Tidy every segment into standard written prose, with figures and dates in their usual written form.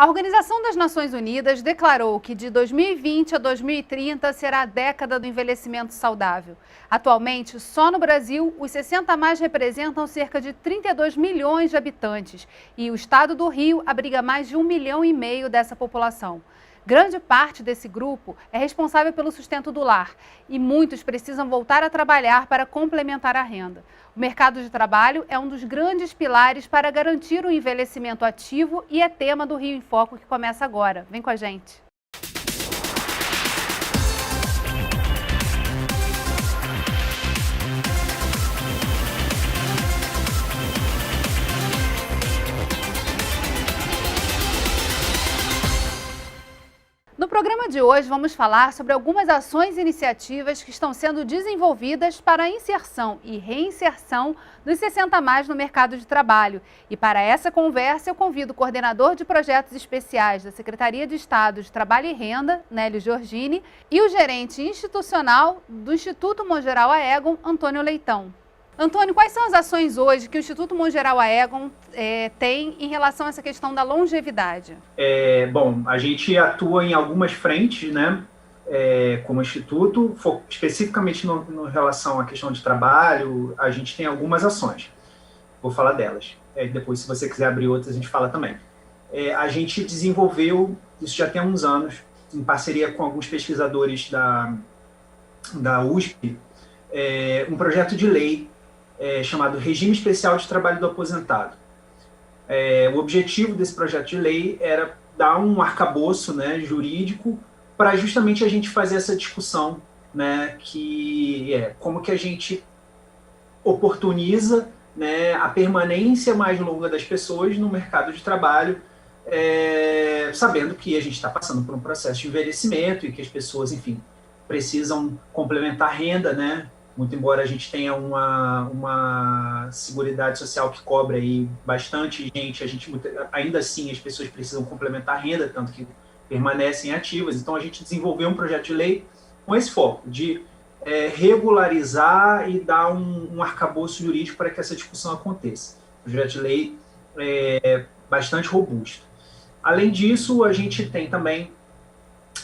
A Organização das Nações Unidas declarou que de 2020 a 2030 será a década do envelhecimento saudável. Atualmente, só no Brasil, os 60 a mais representam cerca de 32 milhões de habitantes e o estado do Rio abriga mais de 1,5 milhão dessa população. Grande parte desse grupo é responsável pelo sustento do lar e muitos precisam voltar a trabalhar para complementar a renda. O mercado de trabalho é um dos grandes pilares para garantir o envelhecimento ativo e é tema do Rio em Foco que começa agora. Vem com a gente. No programa de hoje, vamos falar sobre algumas ações e iniciativas que estão sendo desenvolvidas para a inserção e reinserção dos 60 a mais no mercado de trabalho. E para essa conversa, eu convido o coordenador de projetos especiais da Secretaria de Estado de Trabalho e Renda, Nélio Giorgini, e o gerente institucional do Instituto Mongeral Aegon, Antônio Leitão. Antônio, quais são as ações hoje que o Instituto Mongeral Aegon tem em relação a essa questão da longevidade? Bom, a gente atua em algumas frentes, né, como Instituto, especificamente no relação à questão de trabalho, a gente tem algumas ações. Vou falar delas. Depois, se você quiser abrir outras, a gente fala também. A gente desenvolveu, isso já tem uns anos, em parceria com alguns pesquisadores da USP, um projeto de lei chamado Regime Especial de Trabalho do Aposentado. O objetivo desse projeto de lei era dar um arcabouço, né, jurídico para justamente a gente fazer essa discussão, né, como que a gente oportuniza, né, a permanência mais longa das pessoas no mercado de trabalho, sabendo que a gente está passando por um processo de envelhecimento e que as pessoas, enfim, precisam complementar a renda, né? Muito embora a gente tenha uma seguridade social que cobre aí bastante gente, ainda assim as pessoas precisam complementar a renda, tanto que permanecem ativas. Então a gente desenvolveu um projeto de lei com esse foco, de regularizar e dar um arcabouço jurídico para que essa discussão aconteça. Um projeto de lei bastante robusto. Além disso, a gente tem também,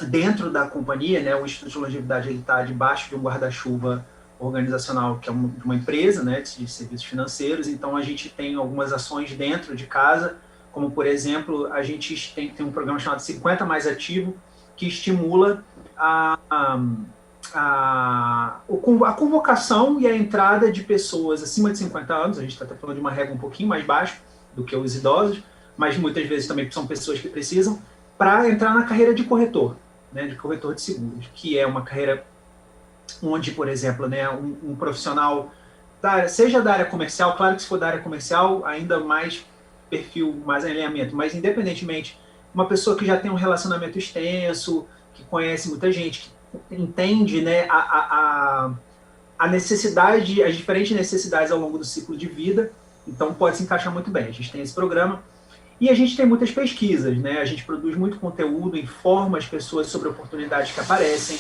dentro da companhia, né, o Instituto de Longevidade está debaixo de um guarda-chuva organizacional, que é de uma empresa, né, de serviços financeiros. Então a gente tem algumas ações dentro de casa, como por exemplo, a gente tem um programa chamado 50 Mais Ativo, que estimula a convocação e a entrada de pessoas acima de 50 anos, a gente está até falando de uma regra um pouquinho mais baixa do que os idosos, mas muitas vezes também são pessoas que precisam, para entrar na carreira de corretor, né, de corretor de seguros, que é uma carreira onde, por exemplo, né, um profissional, seja da área comercial, claro que se for da área comercial, ainda mais perfil, mais alinhamento, mas independentemente, uma pessoa que já tem um relacionamento extenso, que conhece muita gente, que entende, né, a necessidade, as diferentes necessidades ao longo do ciclo de vida, então pode se encaixar muito bem. A gente tem esse programa e a gente tem muitas pesquisas, né, a gente produz muito conteúdo, informa as pessoas sobre oportunidades que aparecem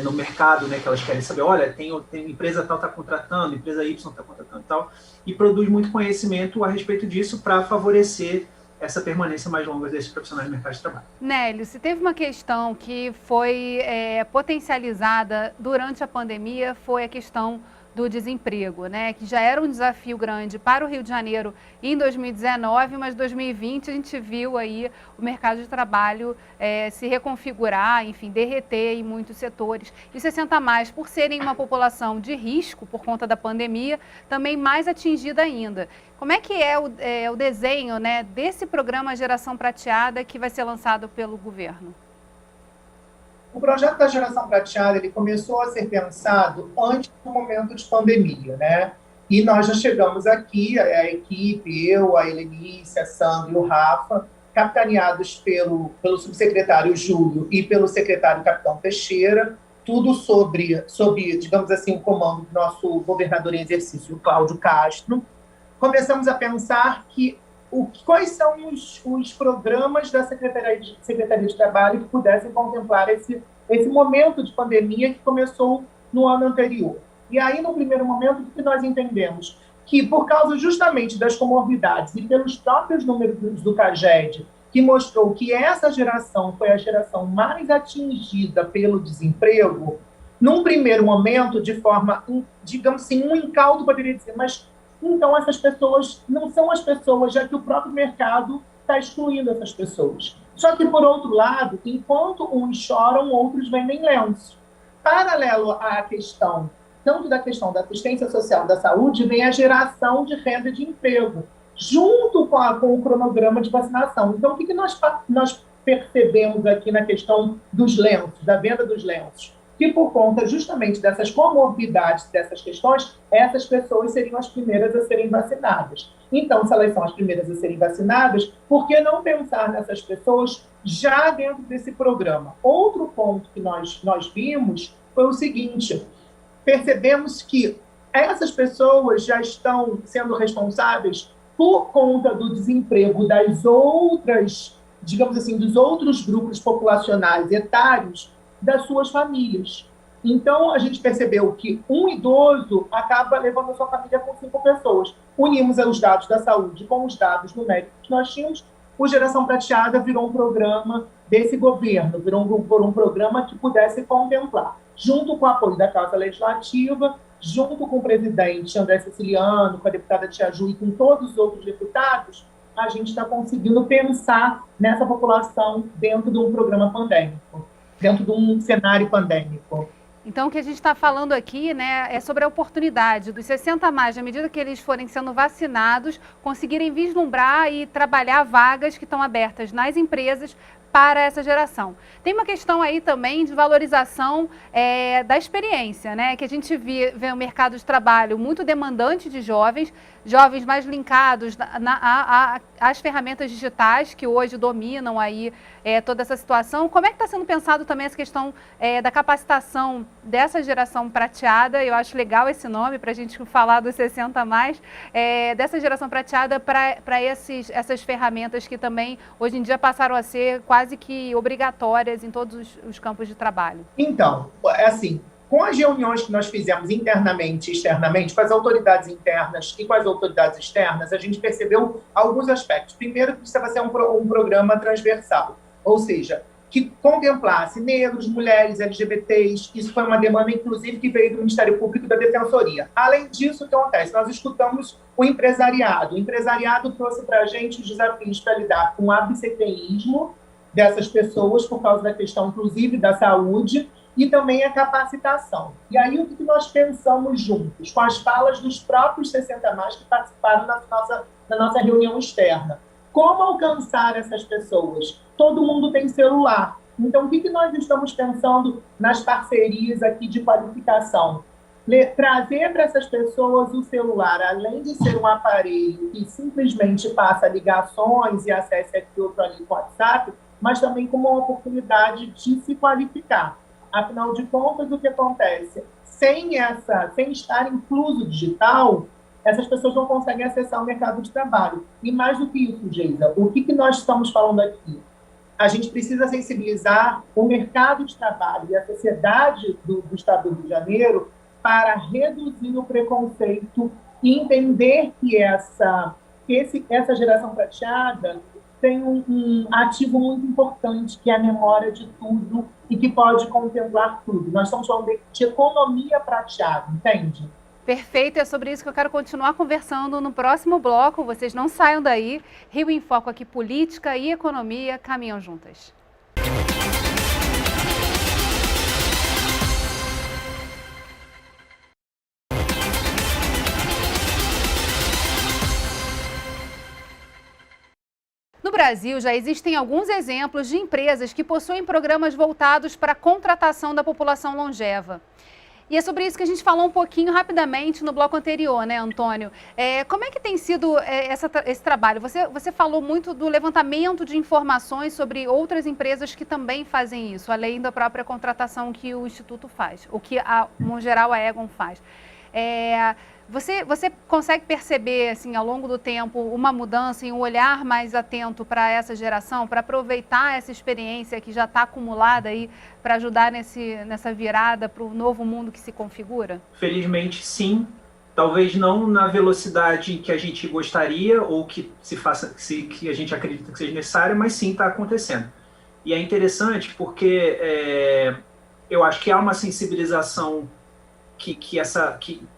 no mercado, né, que elas querem saber, olha, tem empresa tal está contratando, empresa Y está contratando e tal, e produz muito conhecimento a respeito disso para favorecer essa permanência mais longa desses profissionais do mercado de trabalho. Nélio, se teve uma questão que foi potencializada durante a pandemia, foi a questão do desemprego, né? Que já era um desafio grande para o Rio de Janeiro em 2019, mas 2020 a gente viu aí o mercado de trabalho se reconfigurar, enfim, derreter em muitos setores. E 60 a mais, por serem uma população de risco por conta da pandemia, também mais atingida ainda. Como é que é o desenho, né, desse programa Geração Prateada que vai ser lançado pelo governo? O projeto da Geração Prateada, ele começou a ser pensado antes do momento de pandemia, né? E nós já chegamos aqui, a equipe, eu, a Helenice, a Sandra e o Rafa, capitaneados pelo subsecretário Júlio e pelo secretário Capitão Teixeira, tudo sob, digamos assim, o comando do nosso governador em exercício, Cláudio Castro. Começamos a pensar quais são os programas da Secretaria de Trabalho que pudessem contemplar esse momento de pandemia que começou no ano anterior. E aí, no primeiro momento, o que nós entendemos? Que, por causa justamente das comorbidades e pelos próprios números do CAGED, que mostrou que essa geração foi a geração mais atingida pelo desemprego, num primeiro momento, de forma, digamos assim, um incauto poderia dizer, mas então essas pessoas não são as pessoas, já que o próprio mercado está excluindo essas pessoas. Só que, por outro lado, enquanto uns choram, outros vendem lenços. Paralelo à questão, tanto da questão da assistência social da saúde, vem a geração de renda de emprego, junto com o cronograma de vacinação. Então, o que nós percebemos aqui na questão dos lenços, da venda dos lenços? Que por conta justamente dessas comorbidades, dessas questões, essas pessoas seriam as primeiras a serem vacinadas. Então, se elas são as primeiras a serem vacinadas, por que não pensar nessas pessoas já dentro desse programa? Outro ponto que nós vimos foi o seguinte: percebemos que essas pessoas já estão sendo responsáveis por conta do desemprego das outras, digamos assim, dos outros grupos populacionais etários das suas famílias. Então, a gente percebeu que um idoso acaba levando a sua família com 5 pessoas. Unimos os dados da saúde com os dados numéricos que nós tínhamos. O Geração Prateada virou um programa desse governo, virou um programa que pudesse contemplar, junto com o apoio da Casa Legislativa, junto com o presidente André Siciliano, com a deputada Tia Ju e com todos os outros deputados, a gente está conseguindo pensar nessa população dentro de um programa pandêmico, dentro de um cenário pandêmico. Então, o que a gente está falando aqui, né, é sobre a oportunidade dos 60 a mais, à medida que eles forem sendo vacinados, conseguirem vislumbrar e trabalhar vagas que estão abertas nas empresas para essa geração. Tem uma questão aí também de valorização da experiência, né? Que a gente vê um mercado de trabalho muito demandante de jovens mais linkados às ferramentas digitais que hoje dominam aí toda essa situação. Como é que está sendo pensado também essa questão da capacitação dessa geração prateada? Eu acho legal esse nome para a gente falar dos 60 a mais, dessa geração prateada para essas ferramentas que também hoje em dia passaram a ser quase que obrigatórias em todos os campos de trabalho. Então, assim, com as reuniões que nós fizemos internamente e externamente, com as autoridades internas e com as autoridades externas, a gente percebeu alguns aspectos. Primeiro, que precisava ser um programa transversal, ou seja, que contemplasse negros, mulheres, LGBTs. Isso foi uma demanda, inclusive, que veio do Ministério Público e da Defensoria. Além disso, o que acontece? Nós escutamos o empresariado. O empresariado trouxe para a gente os desafios para lidar com o absenteísmo dessas pessoas, por causa da questão, inclusive, da saúde, e também a capacitação. E aí, o que nós pensamos juntos, com as falas dos próprios 60 mais que participaram da nossa reunião externa? Como alcançar essas pessoas? Todo mundo tem celular. Então, o que nós estamos pensando nas parcerias aqui de qualificação? Trazer para essas pessoas o celular, além de ser um aparelho que simplesmente passa ligações e acesse aqui outro ali com o WhatsApp, mas também como uma oportunidade de se qualificar. Afinal de contas, o que acontece? Sem estar incluso digital, essas pessoas não conseguem acessar o mercado de trabalho. E mais do que isso, Geisa, o que nós estamos falando aqui? A gente precisa sensibilizar o mercado de trabalho e a sociedade do Estado do Rio de Janeiro para reduzir o preconceito e entender que essa geração prateada tem um ativo muito importante, que é a memória de tudo e que pode contemplar tudo. Nós estamos falando de economia prateada, entende? Perfeito, é sobre isso que eu quero continuar conversando no próximo bloco. Vocês não saiam daí. Rio em Foco aqui, política e economia caminham juntas. No Brasil, já existem alguns exemplos de empresas que possuem programas voltados para a contratação da população longeva. E é sobre isso que a gente falou um pouquinho rapidamente no bloco anterior, né, Antônio? Como é que tem sido esse trabalho? Você falou muito do levantamento de informações sobre outras empresas que também fazem isso, além da própria contratação que o Instituto faz, o que, no geral, a Egon faz. Você consegue perceber, assim, ao longo do tempo, uma mudança em um olhar mais atento para essa geração, para aproveitar essa experiência que já está acumulada aí, para ajudar nessa virada para o novo mundo que se configura? Felizmente, sim. talvez não na velocidade que a gente gostaria ou que que a gente acredita que seja necessária, mas sim está acontecendo. E é interessante porque eu acho que há uma sensibilização que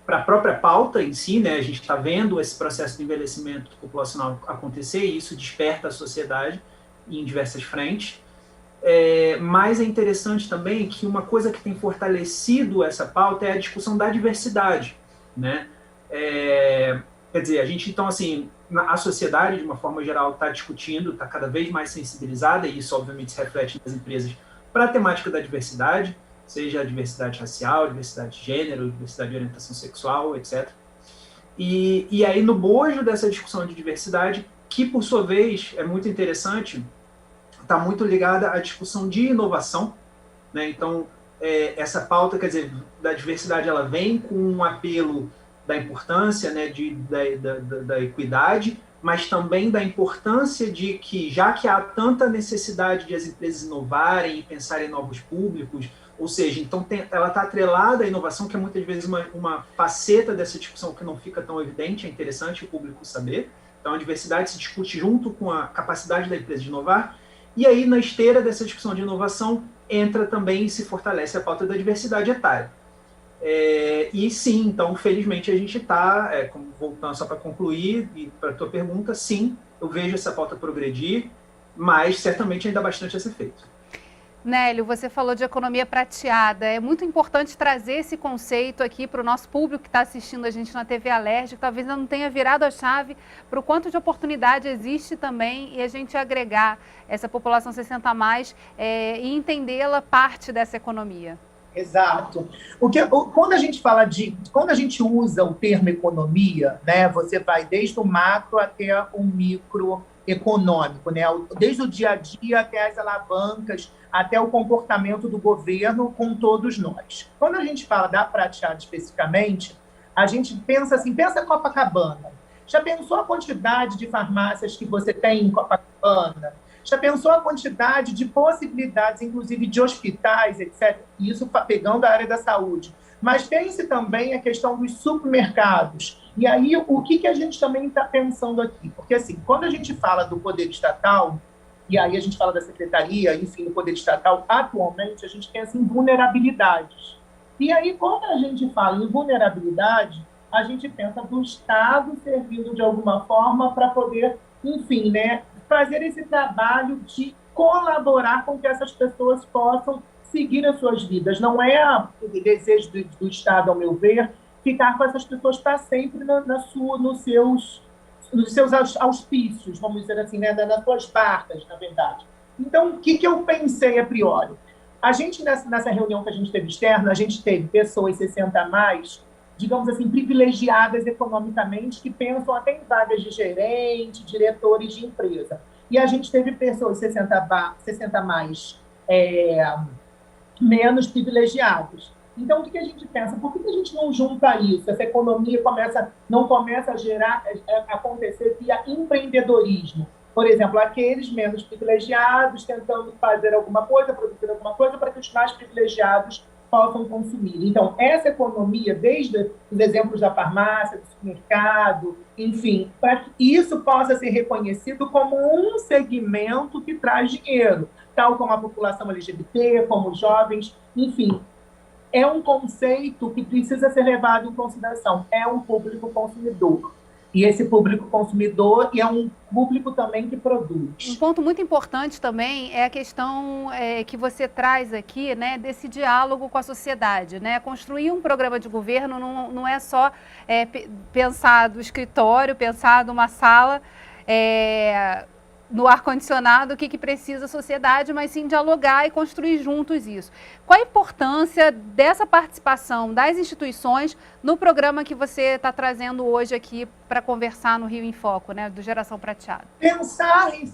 para a própria pauta em si, né, a gente está vendo esse processo de envelhecimento populacional acontecer e isso desperta a sociedade em diversas frentes. Mas é interessante também que uma coisa que tem fortalecido essa pauta é a discussão da diversidade, né? Quer dizer, a gente, então, assim, a sociedade, de uma forma geral, está discutindo, está cada vez mais sensibilizada, e isso, obviamente, se reflete nas empresas para a temática da diversidade, seja a diversidade racial, diversidade de gênero, diversidade de orientação sexual, etc. E aí, no bojo dessa discussão de diversidade, que, por sua vez, é muito interessante, está muito ligada à discussão de inovação, né? Então, essa pauta, quer dizer, da diversidade, ela vem com um apelo da importância, né, da equidade, mas também da importância de que, já que há tanta necessidade de as empresas inovarem e pensarem em novos públicos, ou seja, então ela está atrelada à inovação, que é muitas vezes uma faceta dessa discussão que não fica tão evidente, é interessante o público saber. Então, a diversidade se discute junto com a capacidade da empresa de inovar, e aí, na esteira dessa discussão de inovação, entra também e se fortalece a pauta da diversidade etária. E sim, então, felizmente, a gente está, voltando só para concluir, e para a tua pergunta, sim, eu vejo essa pauta progredir, mas certamente ainda há bastante a ser feito. Nélio, você falou de economia prateada. É muito importante trazer esse conceito aqui para o nosso público que está assistindo a gente na TV Alerj, que talvez não tenha virado a chave para o quanto de oportunidade existe também e a gente agregar essa população 60+, e entendê-la parte dessa economia. Exato. Quando a gente usa o termo economia, né, você vai desde o macro até o microeconômico, né, desde o dia a dia até as alavancas, até o comportamento do governo com todos nós. Quando a gente fala da prateada especificamente, a gente pensa assim, pensa Copacabana. Já pensou a quantidade de farmácias que você tem em Copacabana? Já pensou a quantidade de possibilidades, inclusive de hospitais, etc.? Isso pegando a área da saúde. Mas pense também a questão dos supermercados. E aí, o que a gente também está pensando aqui? Porque, assim, quando a gente fala do poder estatal, e aí a gente fala da secretaria, enfim, do poder estatal, atualmente a gente pensa em vulnerabilidades. E aí, quando a gente fala em vulnerabilidade, a gente pensa do Estado servindo de alguma forma para poder, enfim, né, fazer esse trabalho de colaborar com que essas pessoas possam seguir as suas vidas. Não é o desejo do Estado, ao meu ver, ficar com essas pessoas para sempre nos seus auspícios, vamos dizer assim, né, nas suas barcas, na verdade. Então, o que eu pensei a priori? A gente, nessa reunião que a gente teve externa, a gente teve pessoas 60+, digamos assim, privilegiadas economicamente, que pensam até em vagas de gerente, diretores de empresa. E a gente teve pessoas 60+, menos privilegiadas. Então, o que a gente pensa? Por que a gente não junta isso? Essa economia não começa a acontecer via empreendedorismo. Por exemplo, aqueles menos privilegiados tentando fazer alguma coisa, produzir alguma coisa, para que os mais privilegiados possam consumir. Então, essa economia, desde os exemplos da farmácia, do supermercado, enfim, para que isso possa ser reconhecido como um segmento que traz dinheiro, tal como a população LGBT, como os jovens, enfim. É um conceito que precisa ser levado em consideração. É um público consumidor. E esse público consumidor é um público também que produz. Um ponto muito importante também é a questão que você traz aqui, né, desse diálogo com a sociedade, né? Construir um programa de governo não é só pensar do escritório, pensar de uma sala, no ar-condicionado, o que precisa a sociedade, mas sim dialogar e construir juntos isso. Qual a importância dessa participação das instituições no programa que você está trazendo hoje aqui para conversar no Rio em Foco, né, do Geração Prateada? Pensar em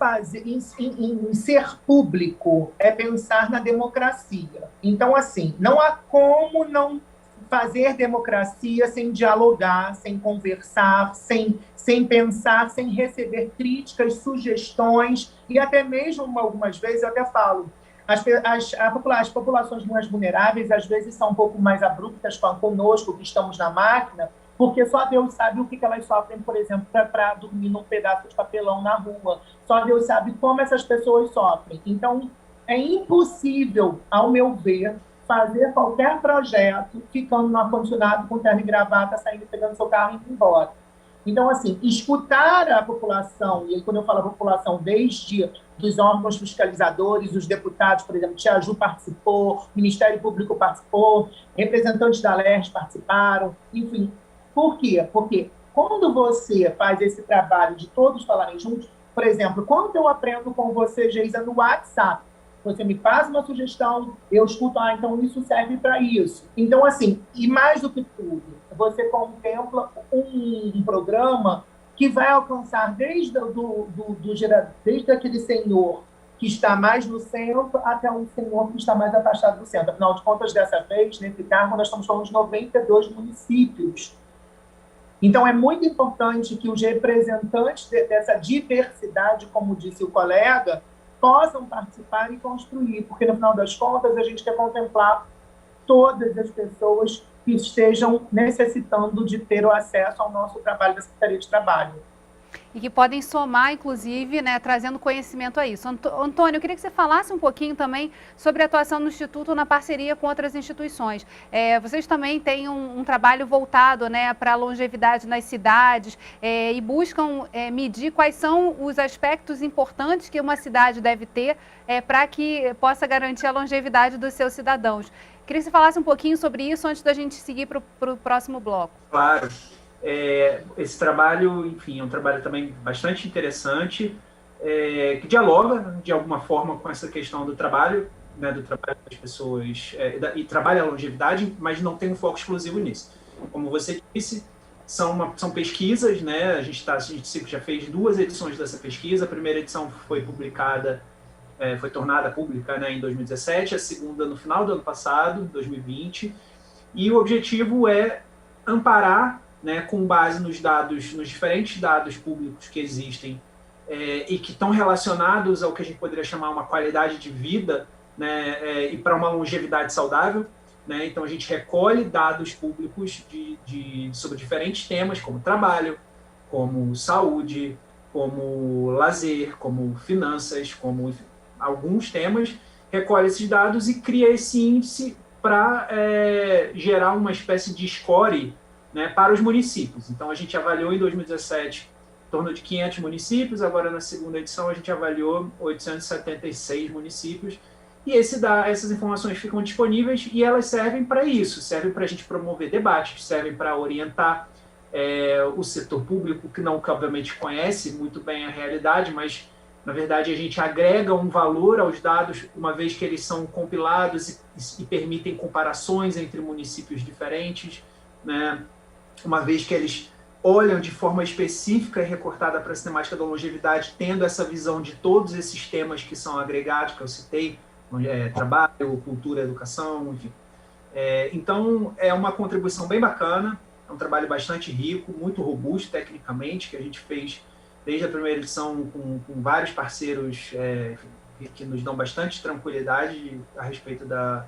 ser público é pensar na democracia. Então, assim, não há como não fazer democracia sem dialogar, sem conversar, sem pensar, sem receber críticas, sugestões, e até mesmo, algumas vezes, eu até falo, as populações mais vulneráveis, às vezes, são um pouco mais abruptas conosco, que estamos na máquina, porque só Deus sabe o que elas sofrem, por exemplo, para dormir num pedaço de papelão na rua. Só Deus sabe como essas pessoas sofrem. Então, é impossível, ao meu ver, fazer qualquer projeto ficando no ar-condicionado com terno e gravata, saindo, pegando seu carro e indo embora. Então, assim, escutar a população, e aí quando eu falo a população, desde dos órgãos fiscalizadores, os deputados, por exemplo, Tia Ju participou, o Ministério Público participou, representantes da LERJ participaram, enfim. Por quê? Porque quando você faz esse trabalho de todos falarem juntos, por exemplo, quando eu aprendo com você, Geisa, no WhatsApp, você me faz uma sugestão, eu escuto, então isso serve para isso. Então, assim, e mais do que tudo, você contempla um programa que vai alcançar desde aquele senhor que está mais no centro até um senhor que está mais afastado do centro. Afinal de contas, dessa vez, nesse cargo, nós estamos falando de 92 municípios. Então, é muito importante que os representantes dessa diversidade, como disse o colega, possam participar e construir, porque, no final das contas, a gente quer contemplar todas as pessoas que estejam necessitando de ter o acesso ao nosso trabalho da Secretaria de Trabalho. E que podem somar, inclusive, né, trazendo conhecimento a isso. Antônio, eu queria que você falasse um pouquinho também sobre a atuação do Instituto na parceria com outras instituições. Vocês também têm um trabalho voltado, né, para a longevidade nas cidades e buscam medir quais são os aspectos importantes que uma cidade deve ter para que possa garantir a longevidade dos seus cidadãos. Queria que você falasse um pouquinho sobre isso antes da gente seguir para o próximo bloco. Claro. Esse trabalho, enfim, é um trabalho também bastante interessante, que dialoga, de alguma forma, com essa questão do trabalho, né, do trabalho das pessoas, e trabalha a longevidade, mas não tem um foco exclusivo nisso. Como você disse, são pesquisas, né, a gente já fez 2 edições dessa pesquisa, a primeira edição foi publicada, foi tornada pública, né, em 2017, a segunda no final do ano passado, 2020, e o objetivo é amparar, né, com base nos diferentes dados públicos que existem e que estão relacionados ao que a gente poderia chamar uma qualidade de vida, né, e para uma longevidade saudável, né? Então a gente recolhe dados públicos sobre diferentes temas, como trabalho, como saúde, como lazer, como finanças, como alguns temas, recolhe esses dados e cria esse índice para gerar uma espécie de score, né, para os municípios. Então, a gente avaliou em 2017 em torno de 500 municípios, agora na segunda edição a gente avaliou 876 municípios, e essas informações ficam disponíveis e elas servem para isso, servem para a gente promover debates, servem para orientar o setor público, que obviamente conhece muito bem a realidade, mas, na verdade, a gente agrega um valor aos dados, uma vez que eles são compilados e permitem comparações entre municípios diferentes, né? Uma vez que eles olham de forma específica e recortada para a sistemática da longevidade, tendo essa visão de todos esses temas que são agregados, que eu citei, trabalho, cultura, educação, enfim. Então, é uma contribuição bem bacana, é um trabalho bastante rico, muito robusto tecnicamente, que a gente fez desde a primeira edição com vários parceiros que nos dão bastante tranquilidade a respeito da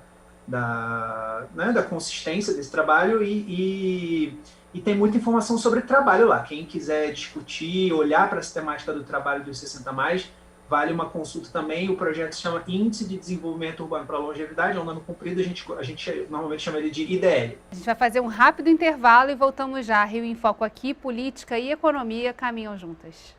consistência desse trabalho e tem muita informação sobre trabalho lá. Quem quiser discutir, olhar para a sistemática do trabalho dos 60+, vale uma consulta também. O projeto se chama Índice de Desenvolvimento Urbano para a Longevidade, é um nome comprido, a gente normalmente chama ele de IDL. A gente vai fazer um rápido intervalo e voltamos já. Rio em Foco aqui, política e economia caminham juntas.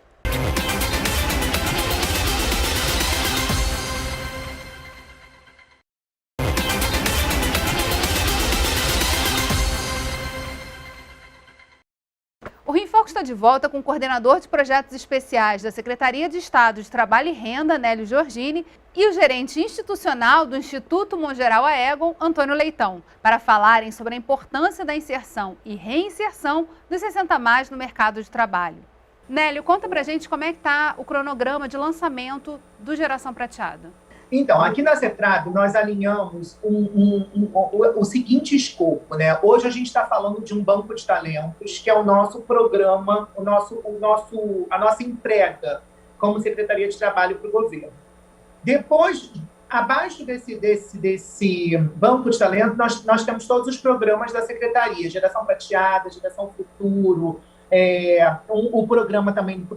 O Rio em Foco está de volta com o coordenador de projetos especiais da Secretaria de Estado de Trabalho e Renda, Nélio Giorgini, e o gerente institucional do Instituto Mongeral Aegon, Antônio Leitão, para falarem sobre a importância da inserção e reinserção dos 60+ no mercado de trabalho. Nélio, conta pra gente como é que está o cronograma de lançamento do Geração Prateada. Então, aqui na CETRAB, nós alinhamos o seguinte escopo, né? Hoje a gente está falando de um banco de talentos, que é o nosso programa, a nossa entrega como Secretaria de Trabalho para o governo. Depois, abaixo desse banco de talento, nós temos todos os programas da Secretaria, Geração Prateada, Geração Futuro, o programa também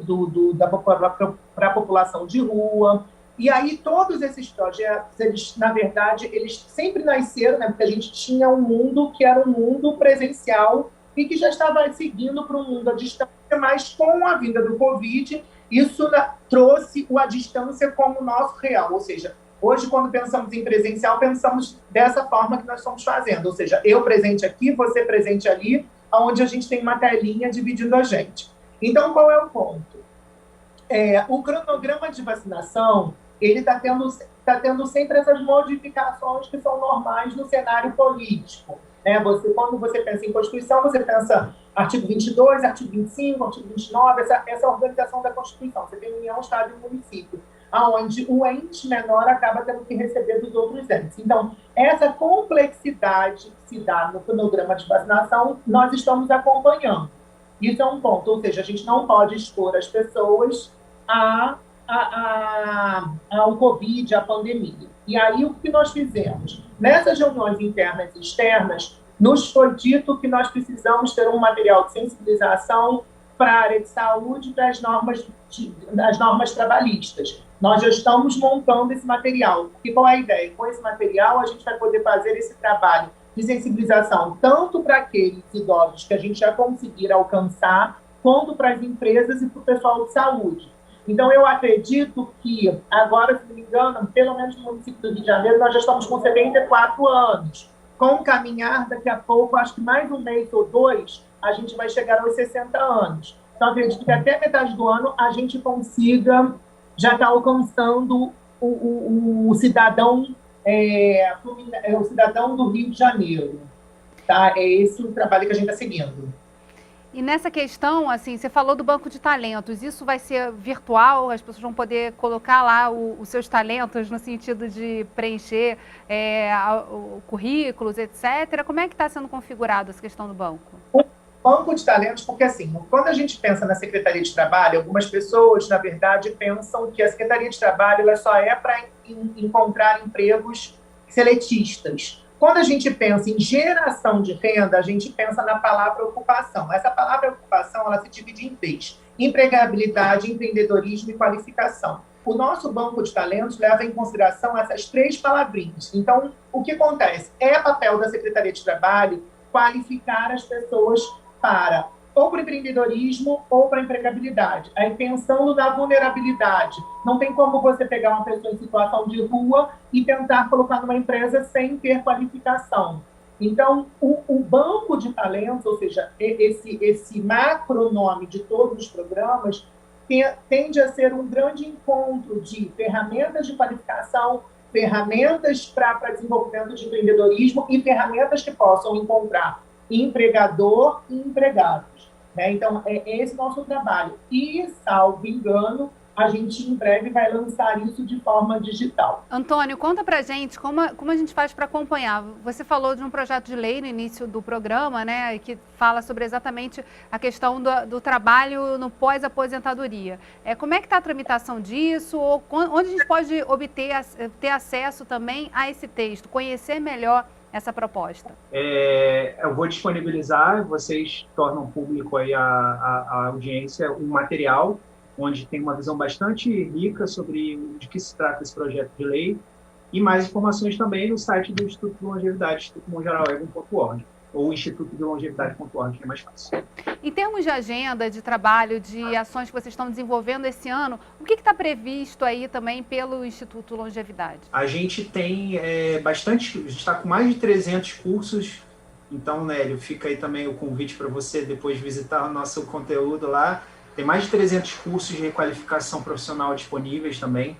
para a população de rua. E aí todos esses projetos, eles, na verdade, eles sempre nasceram, né, porque a gente tinha um mundo que era um mundo presencial e que já estava seguindo para um mundo à distância, mas com a vinda do Covid, isso trouxe a distância como nosso real, ou seja, hoje, quando pensamos em presencial, pensamos dessa forma que nós estamos fazendo, ou seja, eu presente aqui, você presente ali, onde a gente tem uma telinha dividindo a gente. Então, qual é o ponto? O cronograma de vacinação, ele está tendo sempre essas modificações que são normais no cenário político. Né? Quando você pensa em Constituição, você pensa artigo 22, artigo 25, artigo 29, essa organização da Constituição. Você tem União, Estado e Município, onde o ente menor acaba tendo que receber dos outros entes. Então, essa complexidade que se dá no cronograma de vacinação, nós estamos acompanhando. Isso é um ponto, ou seja, a gente não pode expor as pessoas ao Covid, à pandemia. E aí, o que nós fizemos? Nessas reuniões internas e externas, nos foi dito que nós precisamos ter um material de sensibilização para a área de saúde e para as normas trabalhistas. Nós já estamos montando esse material. E qual é a ideia? Com esse material, a gente vai poder fazer esse trabalho de sensibilização tanto para aqueles idosos que a gente já conseguir alcançar, quanto para as empresas e para o pessoal de saúde. Então, eu acredito que, agora, se não me engano, pelo menos no município do Rio de Janeiro, nós já estamos com 74 anos. Com o caminhar, daqui a pouco, acho que mais um mês ou dois, a gente vai chegar aos 60 anos. Então, acredito que até metade do ano a gente consiga já estar alcançando o cidadão, o cidadão do Rio de Janeiro. Tá? É esse o trabalho que a gente está seguindo. E nessa questão, assim, você falou do banco de talentos, isso vai ser virtual, as pessoas vão poder colocar lá os seus talentos no sentido de preencher currículos, etc. Como é que está sendo configurado essa questão do banco? O banco de talentos, porque assim, quando a gente pensa na Secretaria de Trabalho, algumas pessoas, na verdade, pensam que a Secretaria de Trabalho ela só é para encontrar empregos seletistas. Quando a gente pensa em geração de renda, a gente pensa na palavra ocupação. Essa palavra ocupação, ela se divide em três: empregabilidade, empreendedorismo e qualificação. O nosso banco de talentos leva em consideração essas três palavrinhas. Então, o que acontece? É papel da Secretaria de Trabalho qualificar as pessoas para ou para empreendedorismo ou para empregabilidade. Aí, pensando na vulnerabilidade, não tem como você pegar uma pessoa em situação de rua e tentar colocar numa empresa sem ter qualificação. Então, o banco de talentos, ou seja, esse macronome de todos os programas, tende a ser um grande encontro de ferramentas de qualificação, ferramentas para desenvolvimento de empreendedorismo e ferramentas que possam encontrar empregador e empregados. Né? Então, é esse nosso trabalho. E, salvo engano, a gente em breve vai lançar isso de forma digital. Antônio, conta pra gente como a gente faz para acompanhar. Você falou de um projeto de lei no início do programa, né, que fala sobre exatamente a questão do trabalho no pós-aposentadoria. Como é que está a tramitação disso? Ou onde a gente pode ter acesso também a esse texto, conhecer melhor essa proposta? Eu vou disponibilizar, vocês tornam público aí a audiência, um material onde tem uma visão bastante rica sobre de que se trata esse projeto de lei e mais informações também no site do Instituto de Longevidade, institutomongeral.org ou institutodelongevidade.org, que é mais fácil. Em termos de agenda, de trabalho, de ações que vocês estão desenvolvendo esse ano, o que está previsto aí também pelo Instituto Longevidade? A gente tem bastante, a gente está com mais de 300 cursos, então, Nélio, fica aí também o convite para você depois visitar o nosso conteúdo lá. Tem mais de 300 cursos de requalificação profissional disponíveis também,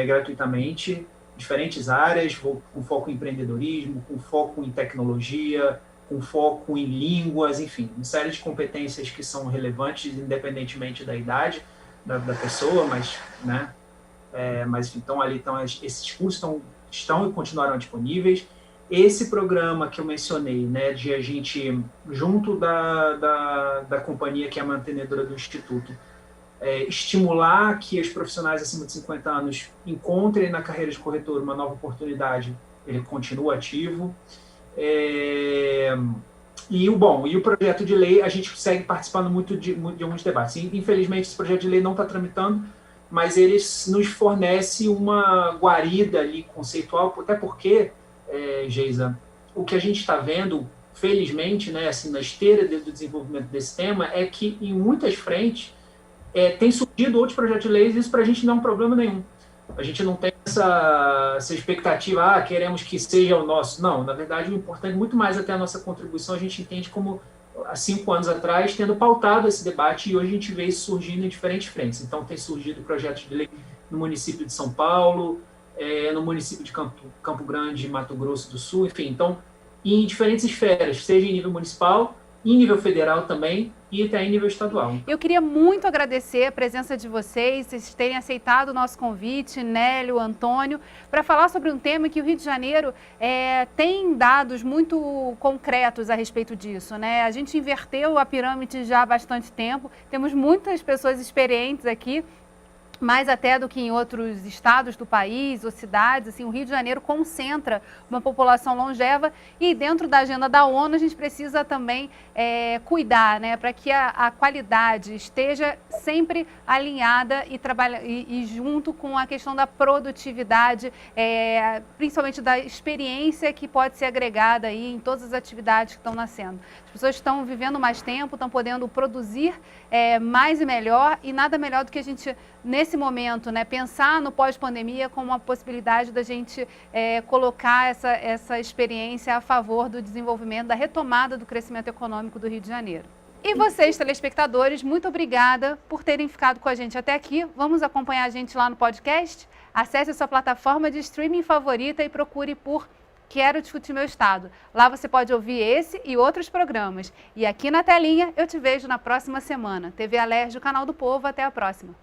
gratuitamente, diferentes áreas, com foco em empreendedorismo, com foco em tecnologia, com foco em línguas, enfim, uma série de competências que são relevantes, independentemente da idade da pessoa, mas, né, então ali esses cursos estão e continuarão disponíveis. Esse programa que eu mencionei, né, de a gente, junto da companhia que é a mantenedora do Instituto, estimular que os profissionais acima de 50 anos encontrem na carreira de corretor uma nova oportunidade, ele continua ativo. E o projeto de lei, a gente segue participando muito de alguns debates. Infelizmente, esse projeto de lei não está tramitando, mas ele nos fornece uma guarida ali conceitual, até porque, Geisa, o que a gente está vendo, felizmente, né, assim, na esteira do desenvolvimento desse tema, é que em muitas frentes tem surgido outros projetos de leis, e isso para a gente não é um problema nenhum. A gente não tem essa expectativa, queremos que seja o nosso. Não, na verdade, o importante, muito mais até a nossa contribuição, a gente entende como, há 5 anos atrás, tendo pautado esse debate, e hoje a gente vê isso surgindo em diferentes frentes. Então, tem surgido projetos de lei no município de São Paulo, no município de Campo Grande, Mato Grosso do Sul, enfim. Então, em diferentes esferas, seja em nível municipal, em nível federal também, e até em nível estadual. Eu queria muito agradecer a presença de vocês terem aceitado o nosso convite, Nélio, Antônio, para falar sobre um tema que o Rio de Janeiro tem dados muito concretos a respeito disso, né? A gente inverteu a pirâmide já há bastante tempo, temos muitas pessoas experientes aqui, mais até do que em outros estados do país ou cidades. Assim, o Rio de Janeiro concentra uma população longeva e dentro da agenda da ONU a gente precisa também cuidar, né, para que a qualidade esteja sempre alinhada e junto com a questão da produtividade, principalmente da experiência que pode ser agregada aí em todas as atividades que estão nascendo. As pessoas estão vivendo mais tempo, estão podendo produzir mais e melhor, e nada melhor do que a gente, nesse momento, né, pensar no pós-pandemia como uma possibilidade da gente colocar essa experiência a favor do desenvolvimento, da retomada do crescimento econômico do Rio de Janeiro. E vocês, telespectadores, muito obrigada por terem ficado com a gente até aqui. Vamos acompanhar a gente lá no podcast? Acesse a sua plataforma de streaming favorita e procure por Quero Discutir Meu Estado. Lá você pode ouvir esse e outros programas. E aqui na telinha eu te vejo na próxima semana. TV Alerj, o canal do povo. Até a próxima.